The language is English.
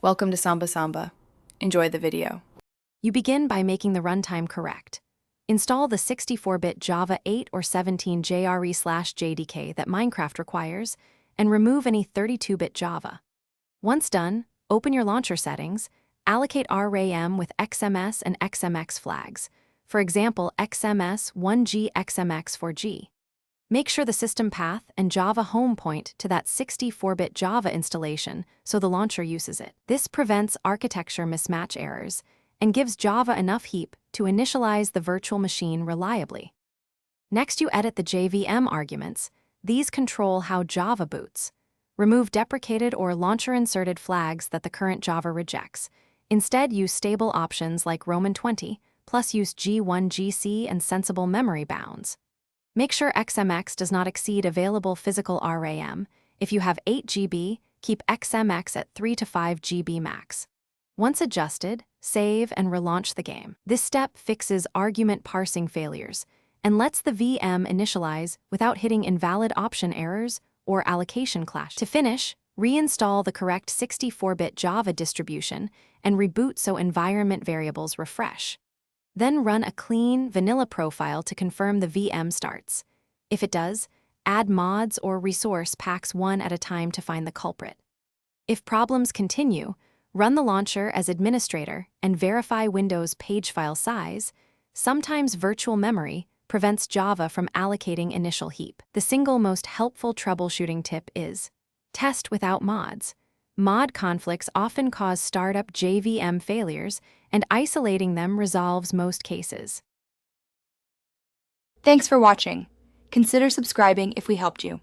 Welcome to Samba Samba. Enjoy the video. You begin by making the runtime correct. Install the 64-bit Java 8 or 17 JRE/JDK that Minecraft requires, and remove any 32-bit Java. Once done, open your launcher settings, allocate RAM with XMS and XMX flags, for example XMS 1G XMX 4G. Make sure the system path and Java home point to that 64-bit Java installation so the launcher uses it. This prevents architecture mismatch errors and gives Java enough heap to initialize the virtual machine reliably. Next, you edit the JVM arguments. These control how Java boots. Remove deprecated or launcher-inserted flags that the current Java rejects. Instead, use stable options like Roman 20, plus use G1GC and sensible memory bounds. Make sure XMX does not exceed available physical RAM. If you have 8 GB, keep XMX at 3 to 5 GB max. Once adjusted, save and relaunch the game. This step fixes argument parsing failures and lets the VM initialize without hitting invalid option errors or allocation clash. To finish, reinstall the correct 64-bit Java distribution and reboot so environment variables refresh. Then run a clean, vanilla profile to confirm the VM starts. If it does, add mods or resource packs one at a time to find the culprit. If problems continue, run the launcher as administrator and verify Windows page file size. Sometimes virtual memory prevents Java from allocating initial heap. The single most helpful troubleshooting tip is test without mods. Mod conflicts often cause startup JVM failures, and isolating them resolves most cases. Thanks for watching. Consider subscribing if we helped you.